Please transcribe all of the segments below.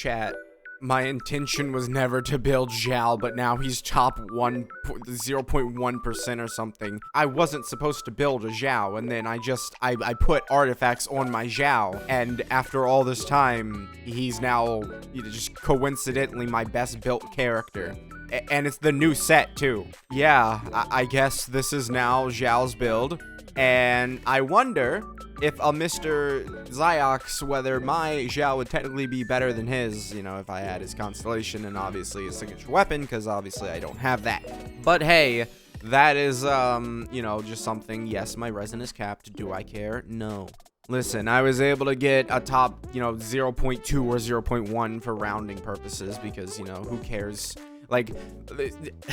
chat. My intention was never to build Xiao, but now he's top 0.1% or something. I wasn't supposed to build a Xiao, and then I put artifacts on my Xiao, and after all this time, he's now, just coincidentally my best built character. And it's the new set, too. Yeah, I guess this is now Xiao's build, and I wonder if a Mr. Ziox, whether my Xiao would technically be better than his, if I had his constellation and obviously his signature weapon, because obviously I don't have that. But hey, that is, just something. Yes, my resin is capped. Do I care? No. Listen, I was able to get a top, 0.2 or 0.1 for rounding purposes because, who cares? Like,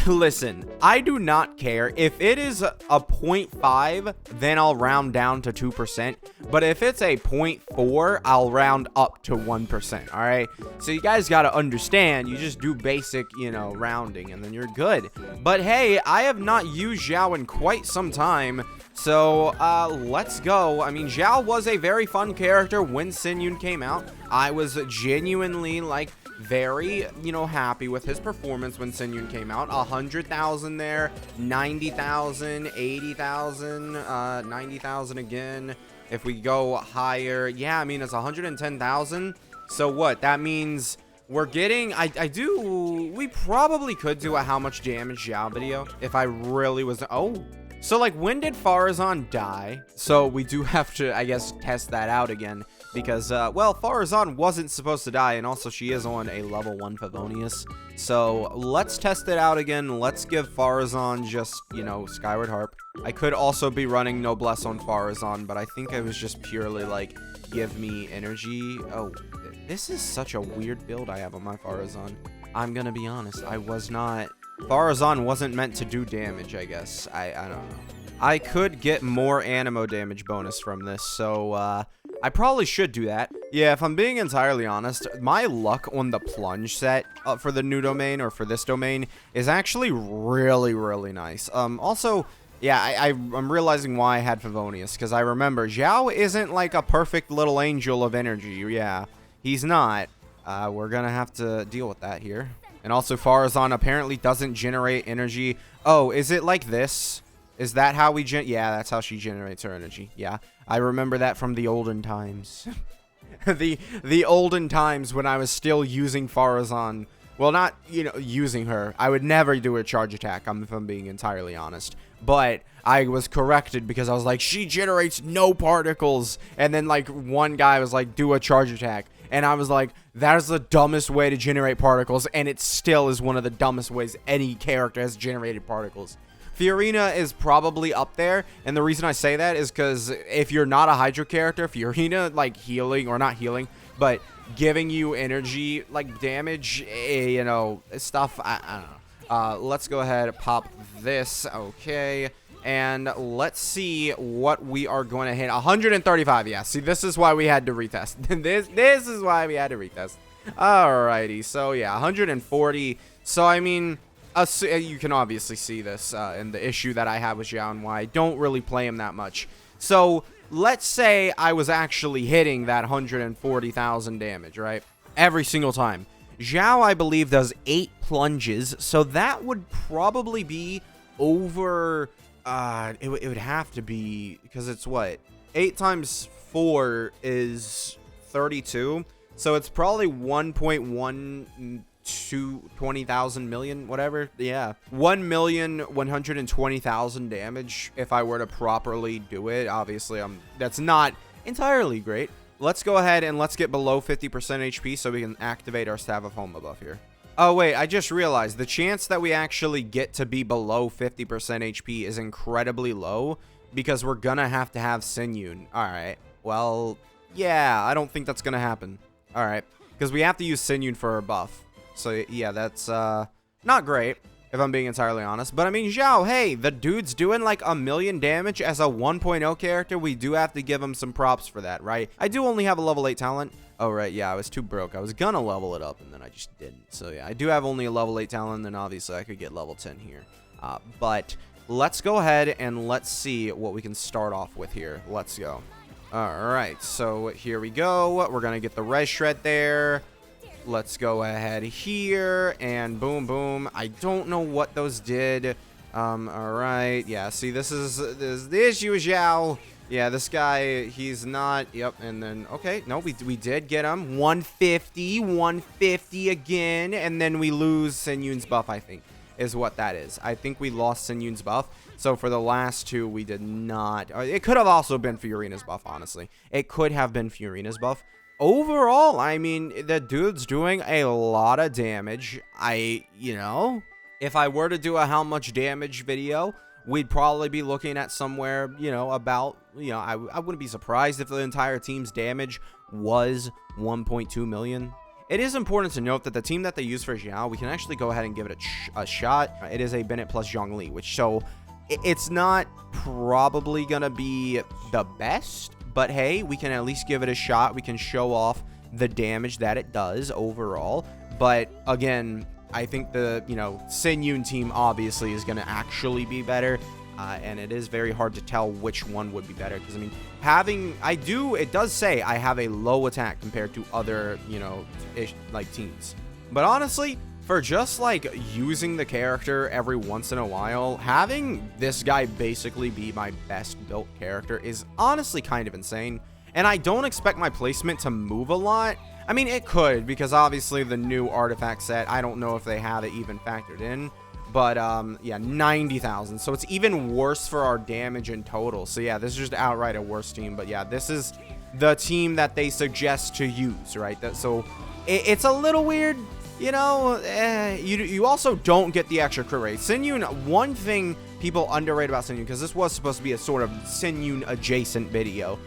listen, I do not care. If it is a 0.5, then I'll round down to 2%. But if it's a 0.4, I'll round up to 1%, all right? So you guys got to understand, you just do basic, rounding, and then you're good. But hey, I have not used Xiao in quite some time. So, let's go. I mean, Xiao was a very fun character when Xin Yun came out. I was genuinely, very, happy with his performance when Xin Yun came out. 100,000 there, 90,000, 80,000, 90,000 again. If we go higher, yeah, I mean, it's 110,000. So what? That means we're getting, we probably could do a how much damage Xiao video if I really was, so when did Farazan die? So we do have to, I guess, test that out again. Because, Farazan wasn't supposed to die, and also she is on a level 1 Favonius. So, let's test it out again. Let's give Farazan just, Skyward Harp. I could also be running Noblesse on Farazan, but I think I was just purely, give me energy. Oh, this is such a weird build I have on my Farazan. I'm gonna be honest, Farazan wasn't meant to do damage, I guess. I don't know. I could get more Animo damage bonus from this, so, I probably should do that. Yeah, if I'm being entirely honest, my luck on the Plunge set for the new domain or for this domain is actually really, really nice. Also, yeah, I'm realizing why I had Favonius, because I remember Xiao isn't like a perfect little angel of energy. Yeah, he's not. We're gonna have to deal with that here. And also, Farazan apparently doesn't generate energy. Oh, is it like this? Is that how we yeah, that's how she generates her energy. Yeah, I remember that from the olden times. the olden times when I was still using Farazan. Well, not, using her. I would never do a charge attack, if I'm being entirely honest. But I was corrected because I was like, she generates no particles. And then, one guy was like, do a charge attack. And I was like, that is the dumbest way to generate particles. And it still is one of the dumbest ways any character has generated particles. Fiorina is probably up there, and the reason I say that is because if you're not a Hydro character, Fiorina, healing, or not healing, but giving you energy, damage, stuff, I don't know. Let's go ahead and pop this, okay, and let's see what we are going to hit. 135, yeah, see, this is why we had to retest. This is why we had to retest. Alrighty, so yeah, 140, so I mean, you can obviously see this in the issue that I have with Xiao and why I don't really play him that much. So, let's say I was actually hitting that 140,000 damage, right? Every single time. Xiao, I believe, does 8 plunges, so that would probably be over, it would have to be, because it's what? 8 times 4 is 32, so it's probably 1.1... to 20,000 million, whatever. Yeah, 1,120,000 damage if I were to properly do it. Obviously, that's not entirely great. Let's go ahead and let's get below 50% HP so we can activate our Staff of Homa buff here. Oh wait, I just realized the chance that we actually get to be below 50% HP is incredibly low because we're gonna have to have Xin Yun. All right, well, yeah, I don't think that's gonna happen. All right, because we have to use Xin Yun for her buff. So, yeah, that's, not great, if I'm being entirely honest. But, I mean, Xiao, hey, the dude's doing, 1,000,000 damage as a 1.0 character. We do have to give him some props for that, right? I do only have a level 8 talent. Oh, right, yeah, I was too broke. I was gonna level it up, and then I just didn't. So, yeah, I do have only a level 8 talent, and obviously I could get level 10 here. But let's go ahead and let's see what we can start off with here. Let's go. All right, so here we go. We're gonna get the res shred there. let's go ahead here and boom, boom. I don't know what those did. All right. Yeah, see, this is the issue with Xiao. Yeah, this guy, he's not. Yep. And then, okay. No, we did get him. 150 again. And then we lose Sin Yun's buff, I think, is what that is. I think we lost Sin Yun's buff. So for the last two, we did not. It could have also been Fiorina's buff, honestly. It could have been Fiorina's buff. Overall, I mean, the dude's doing a lot of damage. You know, if I were to do a how much damage video, we'd probably be looking at somewhere, you know, about, you know, I wouldn't be surprised if the entire team's damage was 1.2 million. It is important to note that the team that they use for Xiao, we can actually go ahead and give it a shot. It is a Bennett plus Zhongli, which, so it's not probably going to be the best, but hey, we can at least give it a shot. We can show off the damage that it does overall. But again, I think the, you know, Sin Yun team obviously is going to actually be better. And it is very hard to tell which one would be better. Because, I mean, it does say I have a low attack compared to other, you know, like teams. But honestly, for just like using the character every once in a while, having this guy basically be my best built character is honestly kind of insane. And I don't expect my placement to move a lot. I mean, it could, because obviously the new artifact set, I don't know if they have it even factored in. But, yeah, 90,000. So it's even worse for our damage in total. So, yeah, this is just outright a worse team. But, yeah, this is the team that they suggest to use, right? So it's a little weird. You know, you also don't get the extra crit rate. Sin Yun, one thing people underrate about Sin Yun, because this was supposed to be a sort of Sin Yun adjacent video.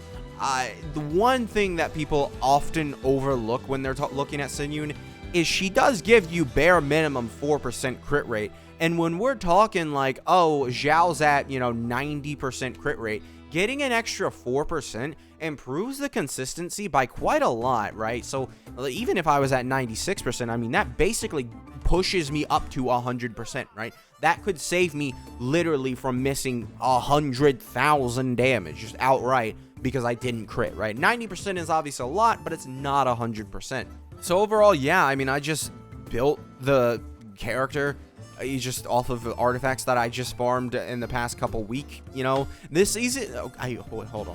The one thing that people often overlook when they're looking at Sin Yun is she does give you bare minimum 4% crit rate. And when we're talking like, oh, Xiao's at, you know, 90% crit rate, getting an extra 4% improves the consistency by quite a lot, right? So even if I was at 96%, I mean, that basically pushes me up to 100%, right? That could save me literally from missing 100,000 damage just outright because I didn't crit, right? 90% is obviously a lot, but it's not 100%. So overall, yeah, I mean, I just built the character just off of the artifacts that I just farmed in the past couple weeks. You know, this isn't. Hold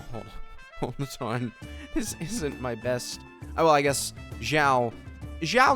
on. This isn't my best. Well, I guess Xiao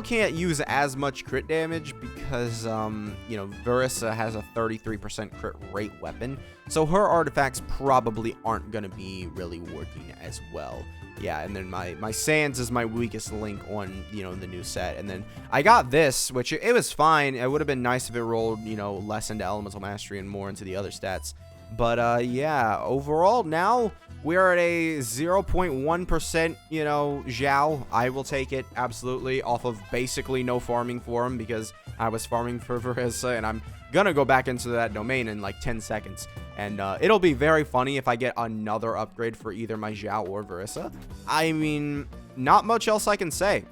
can't use as much crit damage because you know, Verissa has a 33% crit rate weapon, so her artifacts probably aren't gonna be really working as well. Yeah, and then my Sands is my weakest link on, you know, the new set. And then I got this, which it was fine. It would have been nice if it rolled, you know, less into Elemental Mastery and more into the other stats. But, yeah, overall, now we are at a 0.1%, you know, Xiao. I will take it, absolutely, off of basically no farming for him because I was farming for Verissa, and I'm gonna go back into that domain in like 10 seconds. And it'll be very funny if I get another upgrade for either my Xiao or Verissa. I mean, not much else I can say.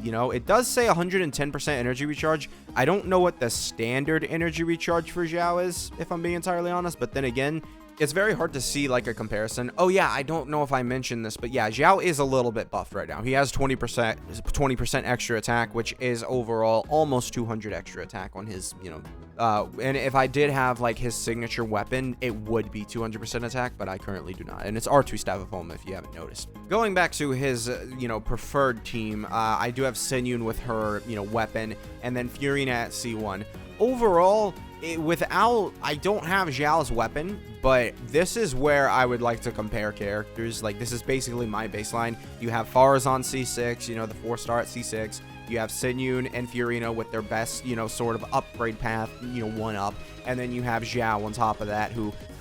You know, it does say 110% energy recharge. I don't know what the standard energy recharge for Xiao is, if I'm being entirely honest. But then again, it's very hard to see like a comparison. Oh yeah, I don't know if I mentioned this, but yeah, Xiao is a little bit buffed right now. He has 20% extra attack, which is overall almost 200 extra attack on his, you know, and if I did have like his signature weapon, it would be 200% attack, but I currently do not. And it's R2 Staff of Home, if you haven't noticed. Going back to his, you know, preferred team, I do have Sin Yun with her, you know, weapon, and then Fiorina at C1. Overall, I don't have Xiao's weapon, but this is where I would like to compare characters. Like, this is basically my baseline. You have Farz on C6, you know, the 4-star at C6. You have Sin Yun and Fiorina with their best, you know, sort of upgrade path, you know, 1-up. And then you have Xiao on top of that,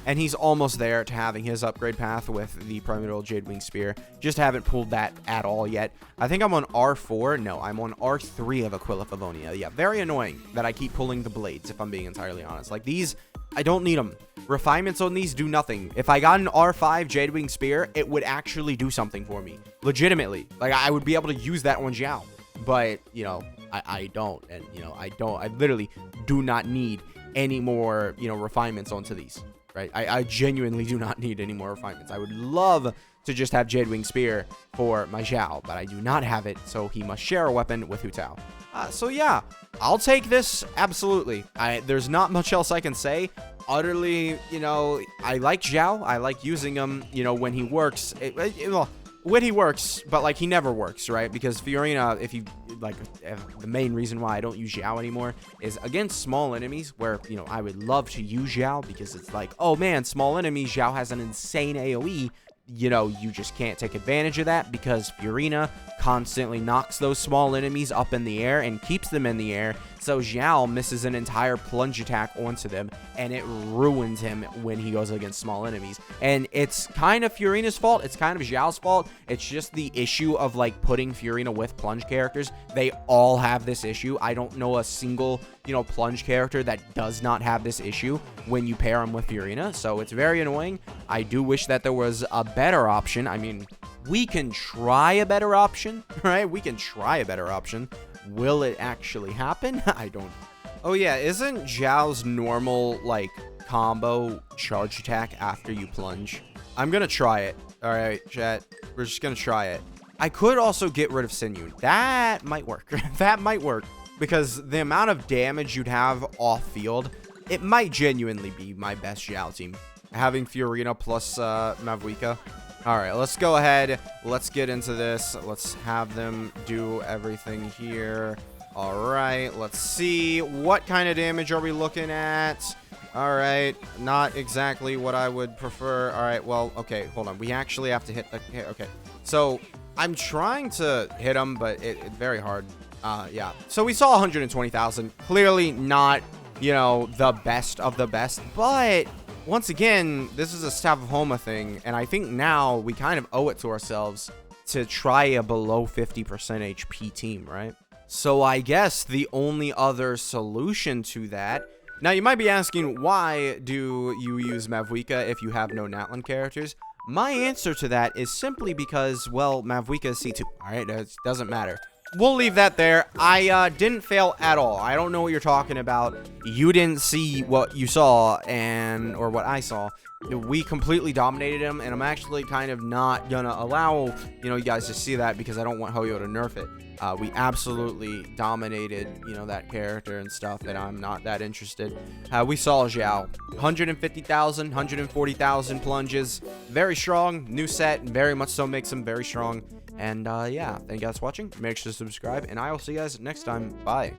and he's almost there to having his upgrade path with the Primordial Jadewing Spear. Just haven't pulled that at all yet. I think I'm on R4. No, I'm on R3 of Aquila Favonia. Yeah, very annoying that I keep pulling the blades, if I'm being entirely honest. Like, these, I don't need them. Refinements on these do nothing. If I got an R5 Jadewing Spear, it would actually do something for me. Legitimately. Like, I would be able to use that on Xiao. But, you know, I don't. And, you know, I literally do not need any more, you know, refinements onto these. right? I genuinely do not need any more refinements. I would love to just have Jadewing Spear for my Xiao, but I do not have it, so he must share a weapon with Hu Tao. So yeah, I'll take this, absolutely. There's not much else I can say. Utterly, you know, I like Xiao. I like using him, you know, when he works. Well, when he works, but, like, he never works, right? Because Fiorina, the main reason why I don't use Xiao anymore is against small enemies where, you know, I would love to use Xiao because it's like, oh, man, small enemies, Xiao has an insane AoE. You know, you just can't take advantage of that because Fiorina constantly knocks those small enemies up in the air and keeps them in the air. So Xiao misses an entire plunge attack onto them, and it ruins him when he goes against small enemies. And it's kind of Fiorina's fault. It's kind of Xiao's fault. It's just the issue of, like, putting Fiorina with plunge characters. They all have this issue. I don't know a single, you know, plunge character that does not have this issue when you pair them with Fiorina. So it's very annoying. I do wish that there was a better option. I mean, we can try a better option, right? We can try a better option. Will it actually happen? I don't. Oh yeah, isn't Xiao's normal, like, combo charge attack after you plunge? I'm gonna try it. All right, chat. We're just gonna try it. I could also get rid of Sinew. That might work. That might work because the amount of damage you'd have off field, it might genuinely be my best Xiao team. Having Fiorina plus Mavuika. All right, let's go ahead. Let's get into this. Let's have them do everything here. All right, let's see. What kind of damage are we looking at? All right, not exactly what I would prefer. All right, well, okay, hold on. We actually have to hit the... Okay, so I'm trying to hit him, but it's very hard. Yeah, so we saw 120,000. Clearly not, you know, the best of the best, but... Once again, this is a Staff of Homa thing, and I think now we kind of owe it to ourselves to try a below 50% HP team, right? So I guess the only other solution to that... Now, you might be asking, why do you use Mavuika if you have no Natlan characters? My answer to that is simply because, well, Mavuika is C2, alright? It doesn't matter. We'll leave that there. I didn't fail at all. I don't know what you're talking about. You didn't see what you saw or what I saw. We completely dominated him, and I'm actually kind of not gonna allow, you know, you guys to see that because I don't want Hoyo to nerf it. We absolutely dominated, you know, that character and stuff, and I'm not that interested. We saw Xiao. 150,000, 140,000 plunges. Very strong. New set, very much so makes him very strong. And, yeah, thank you guys for watching. Make sure to subscribe, and I will see you guys next time. Bye.